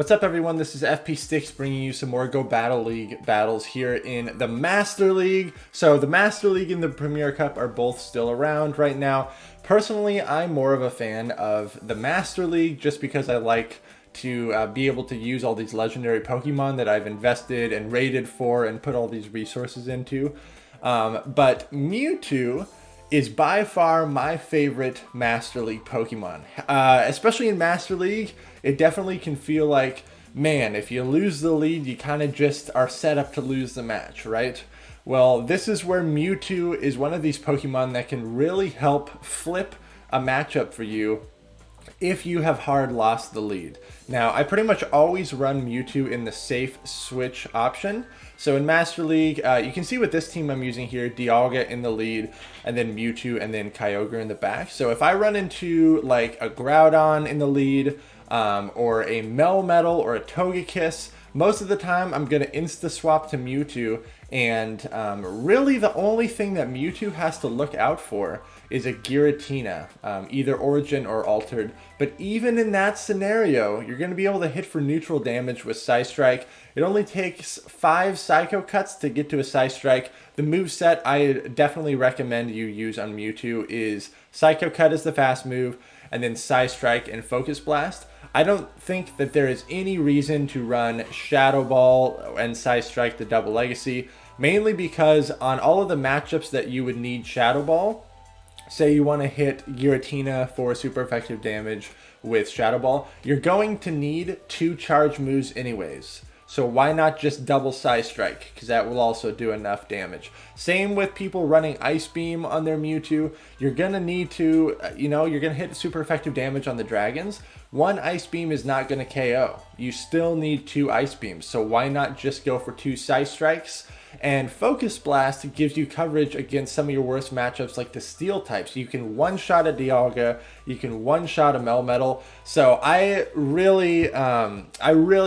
What's up, everyone? This is FP Sticks bringing you some more Go Battle League battles here in the Master League. So the Master League and the Premier Cup are both still around right now. Personally, I'm more of a fan of the Master League just because I like to be able to use all these legendary Pokemon that I've invested and raided for and put all these resources into. But Mewtwo is by far my favorite Master League Pokemon. Especially in Master League, it definitely can feel like, man, if you lose the lead, you kind of just are set up to lose the match, right? Well, this is where Mewtwo is one of these Pokemon that can really help flip a matchup for you if you have hard lost the lead. Now, I pretty much always run Mewtwo in the safe switch option. So in Master League, you can see with this team I'm using here, Dialga in the lead, and then Mewtwo, and then Kyogre in the back. So if I run into like a Groudon in the lead, or a Melmetal or a Togekiss, most of the time I'm going to insta-swap to Mewtwo, and really the only thing that Mewtwo has to look out for is a Giratina, either Origin or Altered. But even in that scenario, you're going to be able to hit for neutral damage with Psystrike. It only takes 5 Psycho Cuts to get to a Psystrike. The moveset I definitely recommend you use on Mewtwo is Psycho Cut is the fast move, and then Psystrike and Focus Blast. I don't think that there is any reason to run Shadow Ball and Psystrike the double legacy, mainly because on all of the matchups that you would need Shadow Ball, say you want to hit Giratina for super effective damage with Shadow Ball, you're going to need 2 charge moves anyways. So why not just double Psystrike, because that will also do enough damage. Same with people running Ice Beam on their Mewtwo. You're going to need to, you're going to hit super effective damage on the dragons. 1 Ice Beam is not going to KO. You still need 2 Ice Beams. So why not just go for 2 Psystrikes? And Focus Blast gives you coverage against some of your worst matchups like the Steel types. You can one-shot a Dialga, you can one-shot a Melmetal. So I really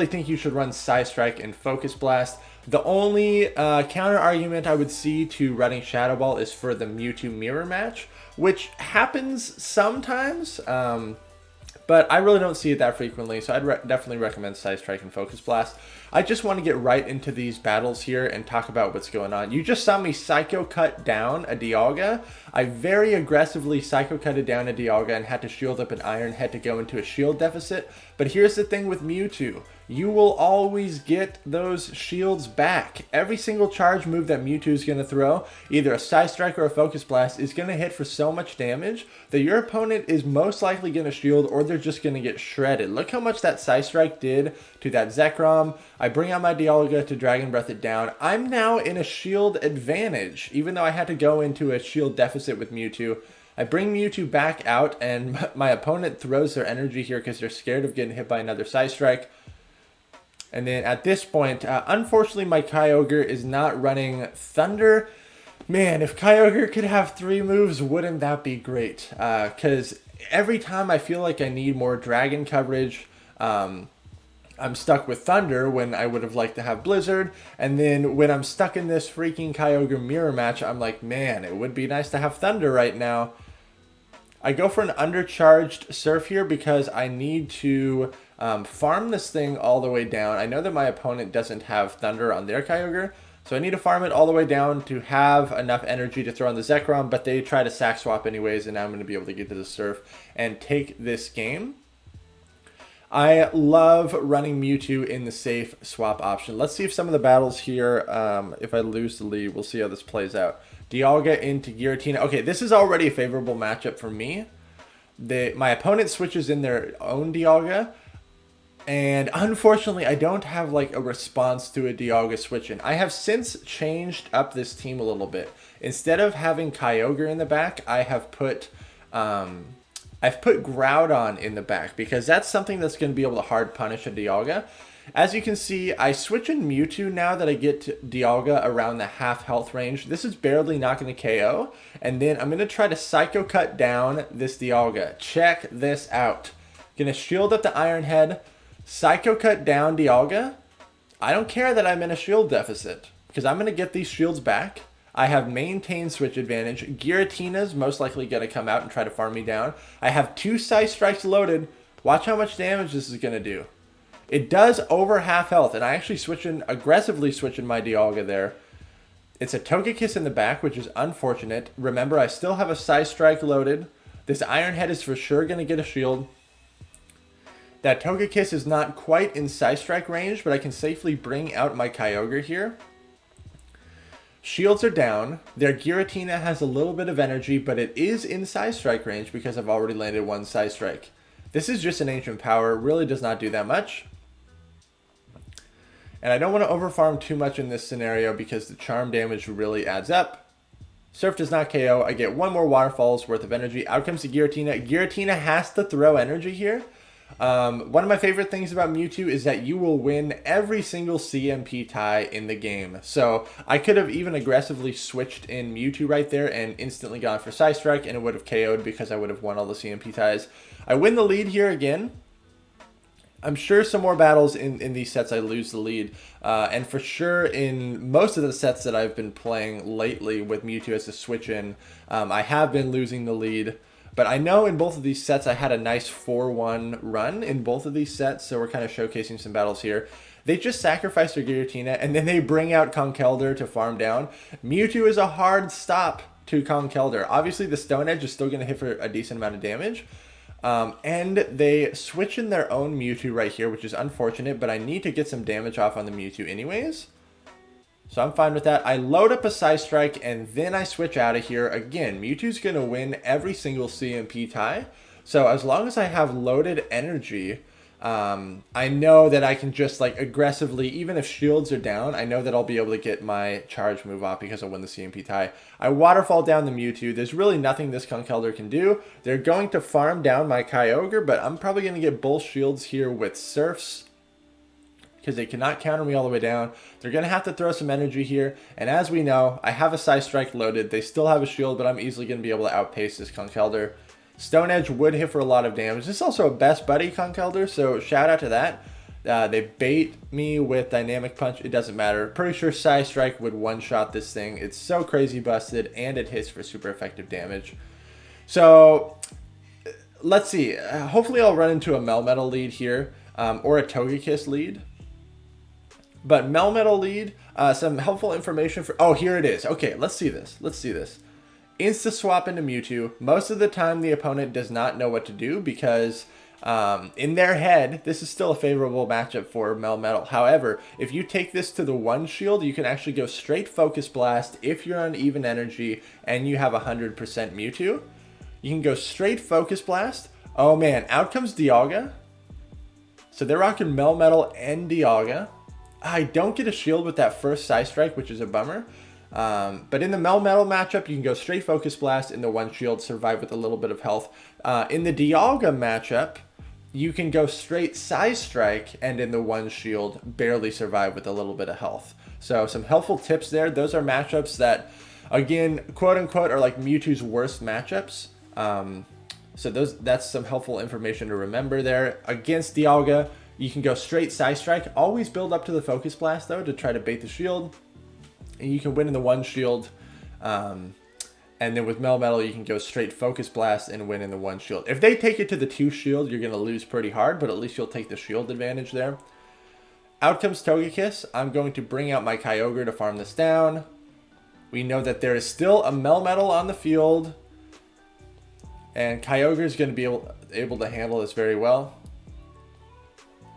think you should run Psystrike and Focus Blast. The only counter argument I would see to running Shadow Ball is for the Mewtwo mirror match, which happens sometimes. But I really don't see it that frequently, so I'd definitely recommend Psystrike and Focus Blast. I just want to get right into these battles here and talk about what's going on. You just saw me Psycho Cut down a Dialga. I very aggressively Psycho Cutted down a Dialga and had to shield up an Iron Head to go into a shield deficit. But here's the thing with Mewtwo. You will always get those shields back. Every single charge move that Mewtwo is going to throw, either a Psystrike or a Focus Blast, is going to hit for so much damage that your opponent is most likely going to shield, or they're just going to get shredded. Look how much that Psystrike did to that Zekrom. I bring out my Dialga to Dragon Breath it down. I'm now in a shield advantage, even though I had to go into a shield deficit with Mewtwo. I bring Mewtwo back out, and my opponent throws their energy here because they're scared of getting hit by another Psystrike. And then at this point, unfortunately, my Kyogre is not running Thunder. Man, if Kyogre could have 3 moves, wouldn't that be great? Because every time I feel like I need more Dragon coverage, I'm stuck with Thunder when I would have liked to have Blizzard. And then when I'm stuck in this freaking Kyogre mirror match, I'm like, man, it would be nice to have Thunder right now. I go for an undercharged Surf here because I need to farm this thing all the way down. I know that my opponent doesn't have Thunder on their Kyogre, so I need to farm it all the way down to have enough energy to throw on the Zekrom, but they try to sack swap anyways, and now I'm going to be able to get to the Surf and take this game. I love running Mewtwo in the safe swap option. Let's see if some of the battles here, if I lose the lead, we'll see how this plays out. Dialga into Giratina. Okay, this is already a favorable matchup for me. My opponent switches in their own Dialga, and unfortunately, I don't have like a response to a Dialga switch in. I have since changed up this team a little bit. Instead of having Kyogre in the back, I have put I've put Groudon in the back because that's something that's going to be able to hard punish a Dialga. As you can see, I switch in Mewtwo now that I get to Dialga around the half health range. This is barely not going to KO. And then I'm going to try to Psycho Cut down this Dialga. Check this out. Going to shield up the Iron Head, Psycho Cut down Dialga. I don't care that I'm in a shield deficit because I'm going to get these shields back. I have maintained switch advantage. Giratina's most likely going to come out and try to farm me down. I have 2 Psystrikes loaded. Watch how much damage this is going to do. It does over half health, and I actually aggressively switching my Dialga there. It's a Togekiss in the back, which is unfortunate. Remember, I still have a Psystrike loaded. This Iron Head is for sure going to get a shield. That Togekiss is not quite in Psystrike range, but I can safely bring out my Kyogre here. Shields are down. Their Giratina has a little bit of energy, but it is in Psystrike range because I've already landed one Psystrike. This is just an Ancient Power. It really does not do that much. And I don't want to overfarm too much in this scenario because the charm damage really adds up. Surf does not KO. I get one more Waterfall's worth of energy. Out comes the Giratina. Giratina has to throw energy here. One of my favorite things about Mewtwo is that you will win every single CMP tie in the game. So I could have even aggressively switched in Mewtwo right there and instantly gone for Psystrike, and it would have KO'd because I would have won all the CMP ties. I win the lead here again. I'm sure some more battles in these sets I lose the lead. And for sure in most of the sets that I've been playing lately with Mewtwo as a switch-in, I have been losing the lead. But I know in both of these sets I had a nice 4-1 run in both of these sets, so we're kind of showcasing some battles here. They just sacrifice their Giratina, and then they bring out Conkeldurr to farm down. Mewtwo is a hard stop to Conkeldurr. Obviously the Stone Edge is still going to hit for a decent amount of damage. And they switch in their own Mewtwo right here, which is unfortunate, but I need to get some damage off on the Mewtwo anyways. So I'm fine with that. I load up a Psystrike, and then I switch out of here. Again, Mewtwo's going to win every single CMP tie. So as long as I have loaded energy, I know that I can just like aggressively, even if shields are down, I know that I'll be able to get my charge move off because I'll win the CMP tie. I Waterfall down the Mewtwo. There's really nothing this Conkeldurr can do. They're going to farm down my Kyogre, but I'm probably going to get both shields here with Surfs because they cannot counter me all the way down. They're going to have to throw some energy here, and as we know, I have a Psystrike loaded. They still have a shield, but I'm easily going to be able to outpace this Conkeldurr. Stone Edge would hit for a lot of damage. This is also a best buddy Conkeldurr, so shout out to that. They bait me with Dynamic Punch. It doesn't matter. Pretty sure Psystrike would one-shot this thing. It's so crazy busted, and it hits for super effective damage. So, let's see. Hopefully I'll run into a Melmetal lead here, or a Togekiss lead. But Melmetal lead, some helpful information for... Oh, here it is. Okay, let's see this. Let's see this. Insta swap into Mewtwo. Most of the time the opponent does not know what to do because in their head this is still a favorable matchup for Melmetal. However, if you take this to the one shield, you can actually go straight Focus Blast if you're on even energy and you have 100% Mewtwo. You can go straight Focus Blast. Oh man, out comes Dialga. So they're rocking Melmetal and Dialga. I don't get a shield with that first Psystrike, which is a bummer. But in the Melmetal matchup, you can go straight Focus Blast in the one shield, survive with a little bit of health. In the Dialga matchup, you can go straight Psystrike and in the one shield, barely survive with a little bit of health. So some helpful tips there. Those are matchups that, again, quote unquote, are like Mewtwo's worst matchups. So that's some helpful information to remember there. Against Dialga, you can go straight Psystrike. Always build up to the Focus Blast though to try to bait the shield. And you can win in the one shield. And then with Melmetal, you can go straight Focus Blast and win in the one shield. If they take it to the two shield, you're going to lose pretty hard, but at least you'll take the shield advantage there. Out comes Togekiss. I'm going to bring out my Kyogre to farm this down. We know that there is still a Melmetal on the field. And Kyogre is going to be able to handle this very well.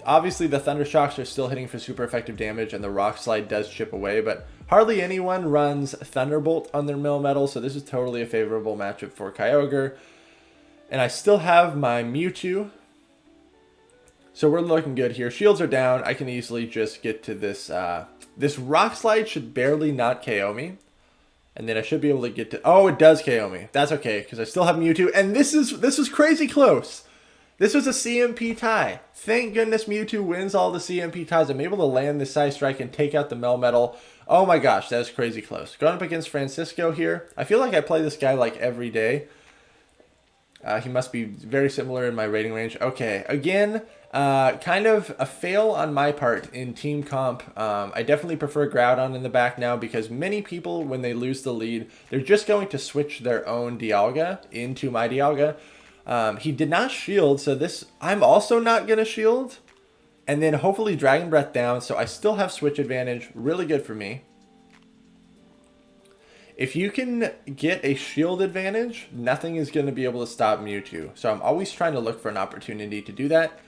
Obviously, the Thunder Shocks are still hitting for super effective damage, and the Rock Slide does chip away, but hardly anyone runs Thunderbolt on their Melmetal, so this is totally a favorable matchup for Kyogre. And I still have my Mewtwo, so we're looking good here. Shields are down. I can easily just get to this. This Rock Slide should barely not KO me, and then I should be able to get to... Oh, it does KO me. That's okay, because I still have Mewtwo, and this is crazy close. This was a CMP tie. Thank goodness Mewtwo wins all the CMP ties. I'm able to land the Psystrike and take out the Melmetal. Oh my gosh, that was crazy close. Going up against Francisco here. I feel like I play this guy like every day. He must be very similar in my rating range. Okay, again, kind of a fail on my part in team comp. I definitely prefer Groudon in the back now because many people, when they lose the lead, they're just going to switch their own Dialga into my Dialga. He did not shield, so this I'm also not going to shield. And then hopefully Dragon Breath down, so I still have switch advantage. Really good for me. If you can get a shield advantage, nothing is going to be able to stop Mewtwo. So I'm always trying to look for an opportunity to do that.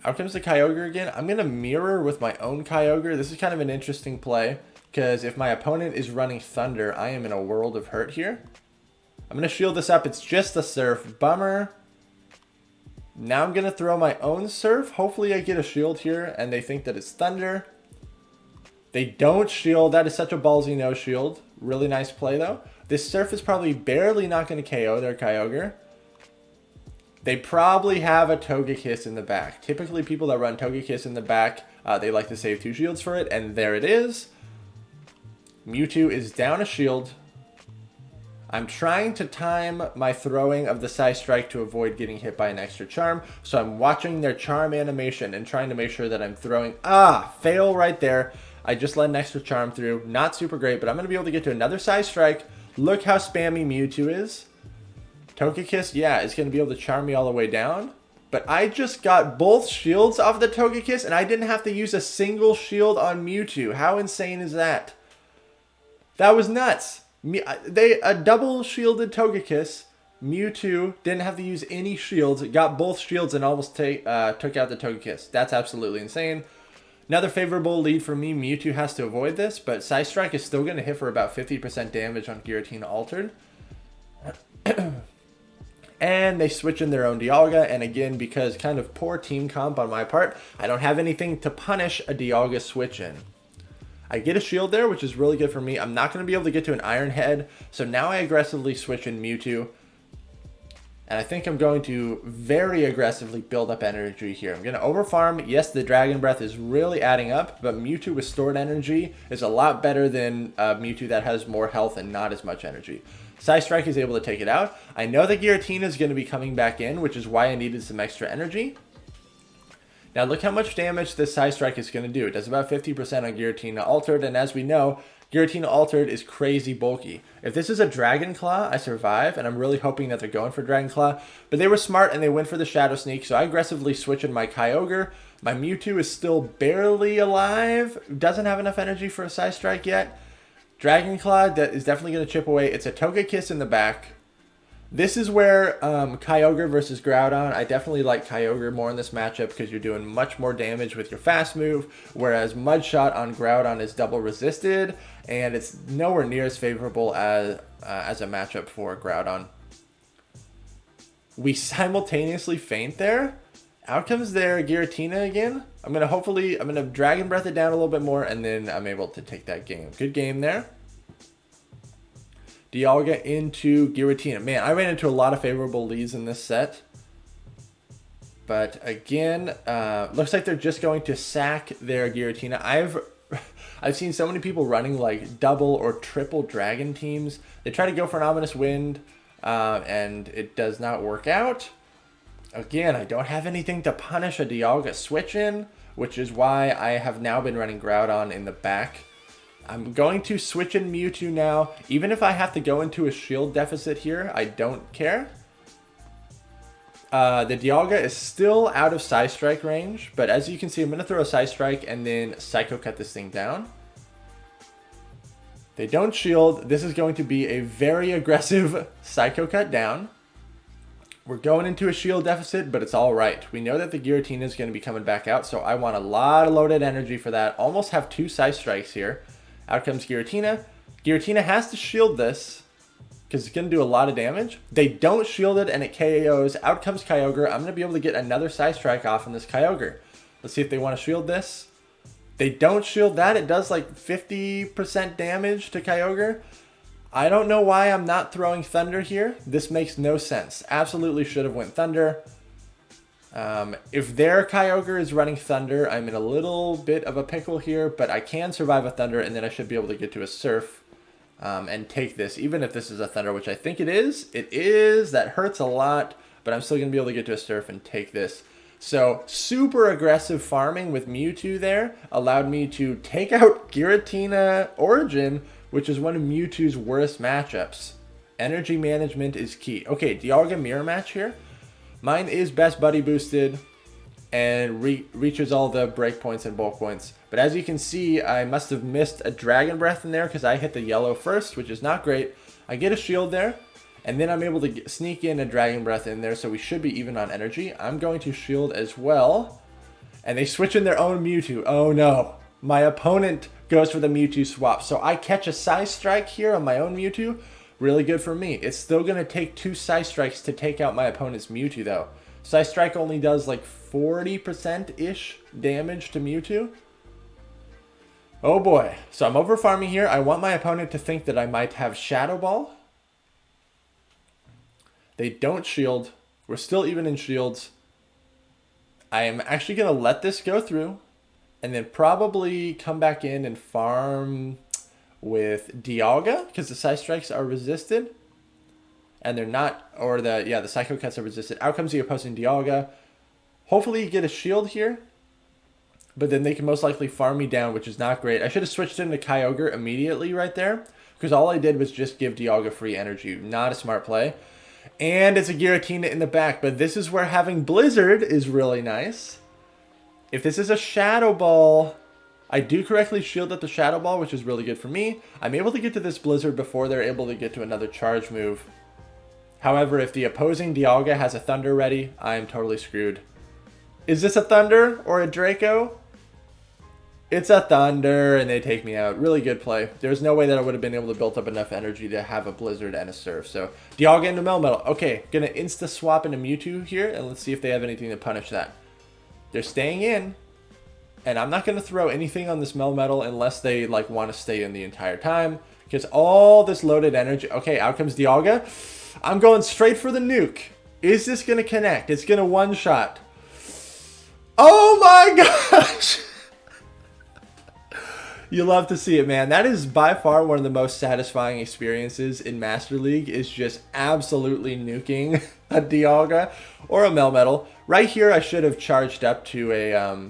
Out comes the Kyogre again. I'm going to mirror with my own Kyogre. This is kind of an interesting play, because if my opponent is running Thunder, I am in a world of hurt here. I'm going to shield this up. It's just a Surf. Bummer. Now I'm going to throw my own Surf. Hopefully I get a shield here, and they think that it's Thunder. They don't shield. That is such a ballsy no shield. Really nice play, though. This Surf is probably barely not going to KO their Kyogre. They probably have a Togekiss in the back. Typically, people that run Togekiss in the back, they like to save 2 shields for it, and there it is. Mewtwo is down a shield. I'm trying to time my throwing of the Psy Strike to avoid getting hit by an extra charm. So I'm watching their charm animation and trying to make sure that I'm throwing. Fail right there. I just let an extra charm through. Not super great, but I'm going to be able to get to another Psy Strike. Look how spammy Mewtwo is. Togekiss, yeah, is going to be able to charm me all the way down. But I just got both shields off the Togekiss, and I didn't have to use a single shield on Mewtwo. How insane is that? That was nuts. A double shielded Togekiss. Mewtwo didn't have to use any shields. It got both shields and almost took out the Togekiss. That's absolutely insane. Another favorable lead for me. Mewtwo has to avoid this, but Psy Strike is still going to hit for about 50% damage on Giratina Altered. And they switch in their own Dialga, and again, because kind of poor team comp on my part, I don't have anything to punish a Dialga switch in. I get a shield there, which is really good for me. I'm not going to be able to get to an Iron Head, so now I aggressively switch in Mewtwo. And I think I'm going to very aggressively build up energy here. I'm going to overfarm. Yes, the Dragon Breath is really adding up, but Mewtwo with stored energy is a lot better than Mewtwo that has more health and not as much energy. Psy Strike is able to take it out. I know that Giratina is going to be coming back in, which is why I needed some extra energy. Now look how much damage this Psy Strike is going to do. It does about 50% on Giratina Altered, and as we know, Giratina Altered is crazy bulky. If this is a Dragon Claw, I survive, and I'm really hoping that they're going for Dragon Claw. But they were smart, and they went for the Shadow Sneak, so I aggressively switch in my Kyogre. My Mewtwo is still barely alive. Doesn't have enough energy for a Psy Strike yet. Dragon Claw that is definitely going to chip away. It's a Togekiss in the back. This is where Kyogre versus Groudon. I definitely like Kyogre more in this matchup because you're doing much more damage with your fast move, whereas Mudshot on Groudon is double resisted, and it's nowhere near as favorable as a matchup for Groudon. We simultaneously feint there. Out comes their Giratina again. I'm going to Dragon Breath it down a little bit more, and then I'm able to take that game. Good game there. Dialga into Giratina. Man, I ran into a lot of favorable leads in this set. But again, looks like they're just going to sack their Giratina. I've seen so many people running like double or triple dragon teams. They try to go for an Ominous Wind, and it does not work out. Again, I don't have anything to punish a Dialga switch in, which is why I have now been running Groudon in the back. I'm going to switch in Mewtwo now. Even if I have to go into a shield deficit here, I don't care. The Dialga is still out of Psy Strike range, but as you can see, I'm going to throw a Psy Strike and then Psycho Cut this thing down. They don't shield. This is going to be a very aggressive Psycho Cut down. We're going into a shield deficit, but it's all right. We know that the Giratina is going to be coming back out, so I want a lot of loaded energy for that. Almost have 2 Psy Strikes here. Out comes Giratina. Giratina has to shield this because it's going to do a lot of damage. They don't shield it, and it KOs. Out comes Kyogre. I'm going to be able to get another Psy Strike off on this Kyogre. Let's see if they want to shield this. They don't shield that. It does like 50% damage to Kyogre. I don't know why I'm not throwing Thunder here. This makes no sense. Absolutely should have went Thunder. If their Kyogre is running Thunder, I'm in a little bit of a pickle here, but I can survive a Thunder, and then I should be able to get to a Surf and take this, even if this is a Thunder, which I think it is. It is. That hurts a lot, but I'm still going to be able to get to a Surf and take this. So super aggressive farming with Mewtwo there allowed me to take out Giratina Origin, which is one of Mewtwo's worst matchups. Energy management is key. Okay, Dialga mirror match here. Mine is best buddy boosted. and reaches all the breakpoints and bulk points. But as you can see, I must have missed a Dragon Breath in there because I hit the yellow first, which is not great. I get a shield there, and then I'm able to sneak in a Dragon Breath in there, so we should be even on energy. I'm going to shield as well, and they switch in their own Mewtwo. Oh no, my opponent goes for the Mewtwo swap. So I catch a Psy Strike here on my own Mewtwo. Really good for me. It's still going to take 2 Psy Strikes to take out my opponent's Mewtwo though. Psy Strike only does like 40%-ish damage to Mewtwo. Oh boy. So I'm over farming here. I want my opponent to think that I might have Shadow Ball. They don't shield. We're still even in shields. I am actually going to let this go through and then probably come back in and farm with Dialga because the Psy Strikes are resisted. And they're not, or the Psycho Cuts are resisted. Out comes the opposing Dialga. Hopefully you get a shield here. But then they can most likely farm me down, which is not great. I should have switched into Kyogre immediately right there. Because all I did was just give Dialga free energy. Not a smart play. And it's a Giratina in the back. But this is where having Blizzard is really nice. If this is a Shadow Ball, I do correctly shield up the Shadow Ball, which is really good for me. I'm able to get to this Blizzard before they're able to get to another charge move. However, if the opposing Dialga has a Thunder ready, I'm totally screwed. Is this a Thunder or a Draco? It's a Thunder, and they take me out. Really good play. There's no way that I would have been able to build up enough energy to have a Blizzard and a Surf. So, Dialga into Melmetal. Okay, gonna insta-swap into Mewtwo here, and let's see if they have anything to punish that. They're staying in, and I'm not gonna throw anything on this Melmetal unless they like want to stay in the entire time. Because all this loaded energy... Okay, out comes Dialga. I'm going straight for the nuke. Is this going to connect? It's going to one-shot. Oh my gosh! You love to see it, man. That is by far one of the most satisfying experiences in Master League, is just absolutely nuking a Dialga or a Melmetal. Right here, I should have charged up to a...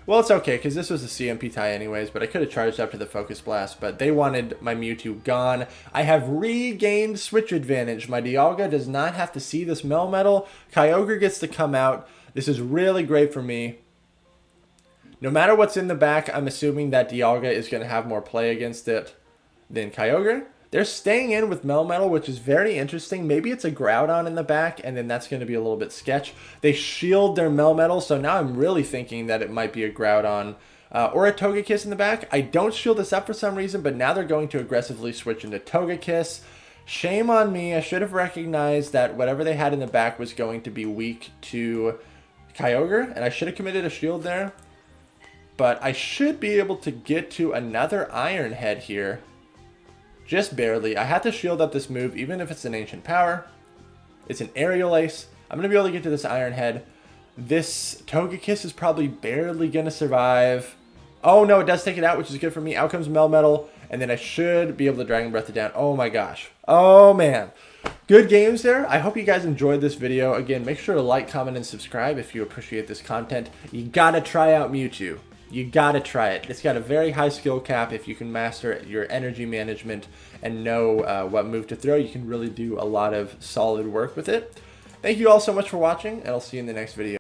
Well, it's okay, because this was a CMP tie anyways, but I could have charged up to the Focus Blast, but they wanted my Mewtwo gone. I have regained switch advantage. My Dialga does not have to see this Melmetal. Kyogre gets to come out. This is really great for me. No matter what's in the back, I'm assuming that Dialga is going to have more play against it than Kyogre. They're staying in with Melmetal, which is very interesting. Maybe it's a Groudon in the back, and then that's going to be a little bit sketch. They shield their Melmetal, so now I'm really thinking that it might be a Groudon or a Togekiss in the back. I don't shield this up for some reason, but now they're going to aggressively switch into Togekiss. Shame on me. I should have recognized that whatever they had in the back was going to be weak to Kyogre, and I should have committed a shield there. But I should be able to get to another Iron Head here. Just barely. I had to shield up this move, even if it's an Ancient Power. It's an Aerial Ace. I'm going to be able to get to this Iron Head. This Togekiss is probably barely going to survive. Oh no, it does take it out, which is good for me. Out comes Melmetal, and then I should be able to Dragon Breath it down. Oh my gosh. Oh man. Good games there. I hope you guys enjoyed this video. Again, make sure to like, comment, and subscribe if you appreciate this content. You gotta try out Mewtwo. You gotta try it. It's got a very high skill cap. If you can master your energy management and know what move to throw, you can really do a lot of solid work with it. Thank you all so much for watching, and I'll see you in the next video.